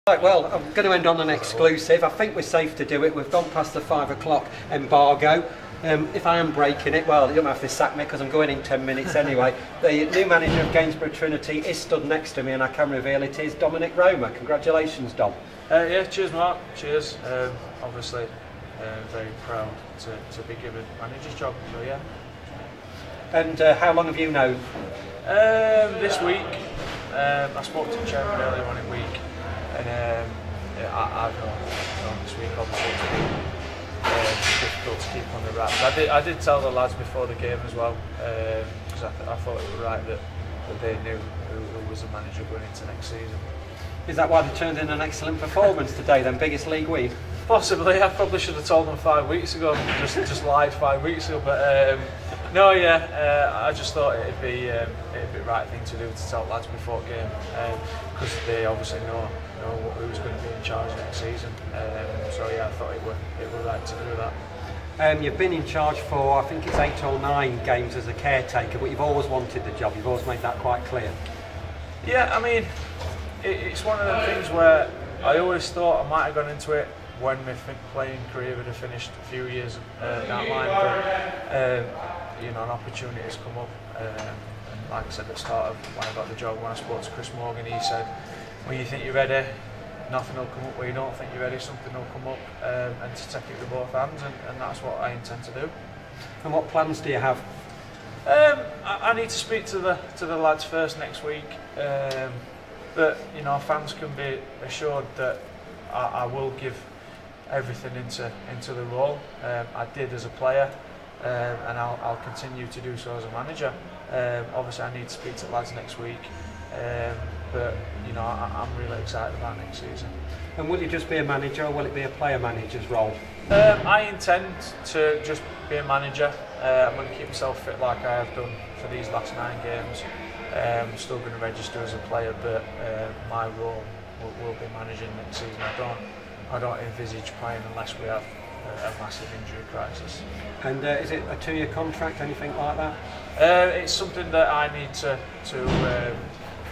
Right, well, I'm going to end on an exclusive. I think we're safe to do it. We've gone past the 5 o'clock embargo. If I am breaking it, well, you don't have to sack me because I'm going in 10 minutes anyway. The new manager of Gainsborough Trinity is stood next to me, and I can reveal it is Dominic Roma. Congratulations, Dom. Yeah, cheers, Mark. Cheers. Obviously, very proud to be given manager's job. So yeah. And how long have you known? This week. I spoke to the chairman earlier on in the week. And I've known this week, obviously it's been difficult to keep on the wraps. I did tell the lads before the game as well, because I thought it was right that they knew who was the manager going into next season. Is that why they turned in an excellent performance today then, biggest league win? Possibly. I probably should have told them 5 weeks ago, just lied 5 weeks ago, but no, yeah, I just thought it'd be the right thing to do to tell lads before the game, because they obviously know who's going to be in charge next season. So yeah, I thought it were right to do that. You've been in charge for, I think it's 8 or 9 games as a caretaker, but you've always wanted the job. You've always made that quite clear. Yeah, I mean, it's one of the things where I always thought I might have gone into it when my playing career would have finished a few years down the line, but you know, an opportunity has come up. And like I said at the start of when I got the job, when I spoke to Chris Morgan, he said, when you think you're ready, nothing will come up. When you don't think you're ready, something will come up, and to take it with both hands, and that's what I intend to do. And what plans do you have? I need to speak to the lads first next week, but you know, fans can be assured that I will give everything into the role. I did as a player, and I'll continue to do so as a manager. Obviously, I need to speak to the lads next week. But you know, I'm really excited about next season. And will you just be a manager, or will it be a player manager's role? I intend to just be a manager. I'm going to keep myself fit like I have done for these last 9 games. I'm still going to register as a player, but my role will be managing next season. I don't envisage playing unless we have a massive injury crisis. And is it a 2-year contract, anything like that? It's something that I need to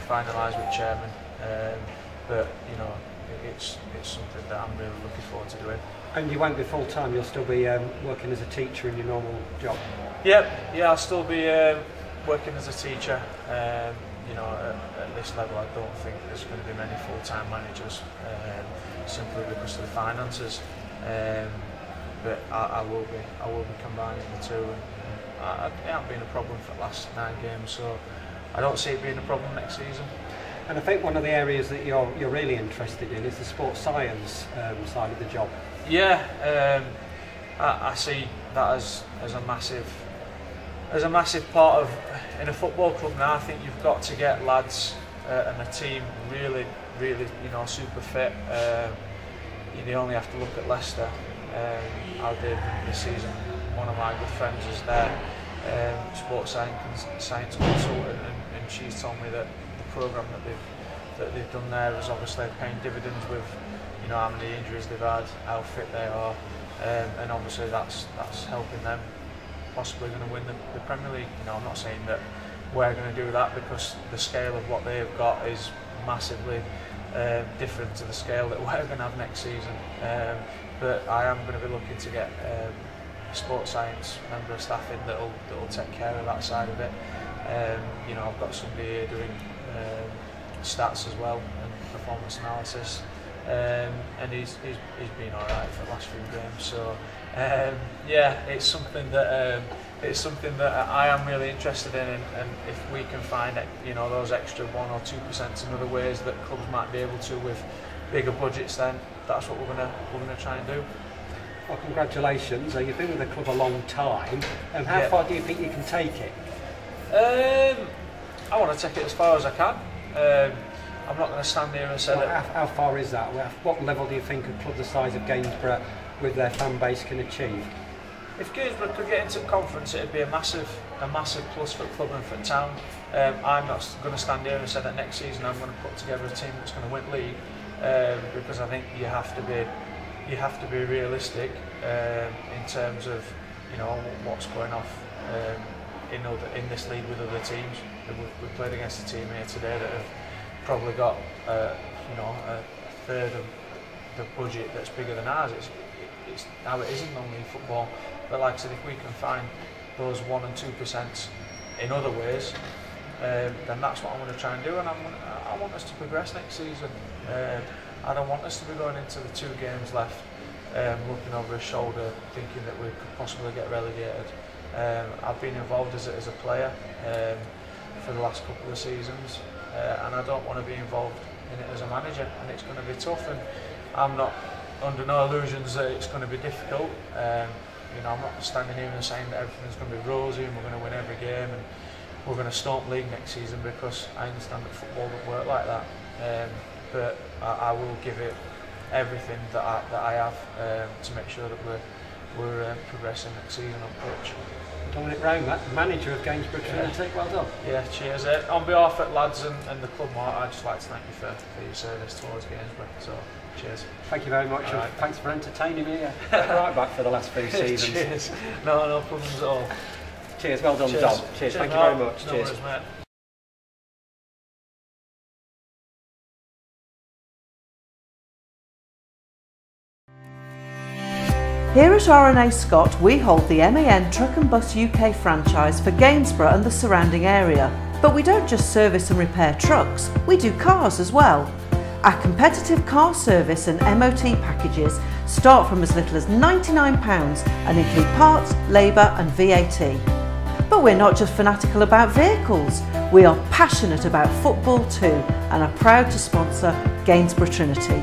finalise with chairman, but you know, it's something that I'm really looking forward to doing. And you won't be full time, you'll still be working as a teacher in your normal job? Yeah, I'll still be working as a teacher. You know, at this level I don't think there's going to be many full-time managers, simply because of the finances, but I will be combining the two, and it hasn't been a problem for the last 9 games, so I don't see it being a problem next season. And I think one of the areas that you're really interested in is the sports science side of the job. Yeah, I see that as a massive part of in a football club now. I think you've got to get lads and a team really, you know, super fit. You only have to look at Leicester. How they did this season. One of my good friends is there, sports science consultant, and she's told me that the programme that they've done there is obviously paying dividends with, you know, how many injuries they've had, how fit they are, and obviously that's helping them possibly going to win the Premier League. You know, I'm not saying that we're going to do that, because the scale of what they've got is massively different to the scale that we're going to have next season. But I am going to be looking to get a sports science member of staff in that'll take care of that side of it. You know, I've got somebody here doing stats as well and performance analysis, and he's been all right for the last few games. So yeah, it's something that I am really interested in, and if we can find, you know, those extra 1 or 2% in other ways that clubs might be able to with bigger budgets, then that's what we're gonna try and do. Well, congratulations. You've been with the club a long time. How far do you think you can take it? I want to take it as far as I can. I'm not going to stand here and say that. How far is that? What level do you think a club the size of Gainsborough, with their fan base, can achieve? If Gainsborough could get into conference, it'd be a massive plus for the club and for the town. I'm not going to stand here and say that next season I'm going to put together a team that's going to win league, because I think you have to be realistic in terms of, you know, what's going off in this league with other teams. We've played against a team here today that have probably got a third of the budget that's bigger than ours. It's how it is in non-league football. But like I said, if we can find those 1% and 2% in other ways, then that's what I want to try and do, and I want us to progress next season. I don't want us to be going into the 2 games left looking over his shoulder thinking that we could possibly get relegated. I've been involved as a player for the last couple of seasons, and I don't want to be involved in it as a manager, and it's going to be tough, and I'm not under no illusions that it's going to be difficult. You know, I'm not standing here and saying that everything's going to be rosy and we're going to win every game and we're going to stomp league next season, because I understand that football doesn't work like that. But I will give it everything that I have to make sure that we're progressing next season on pitch. Dominic Roma, manager of Gainsborough Trinity, well done. Yeah, cheers. On behalf of lads and the club, I'd just like to thank you for your service towards Gainsborough. So, cheers. Thank you very much, and thanks for entertaining me right back for the last few seasons. Cheers. No problems at all. Cheers, well done, Dom. Cheers, thank you very much. No Cheers. worries, mate. Here at RNA Scott, we hold the MAN Truck and Bus UK franchise for Gainsborough and the surrounding area. But we don't just service and repair trucks, we do cars as well. Our competitive car service and MOT packages start from as little as £99 and include parts, labour and VAT. But we're not just fanatical about vehicles, we are passionate about football too, and are proud to sponsor Gainsborough Trinity.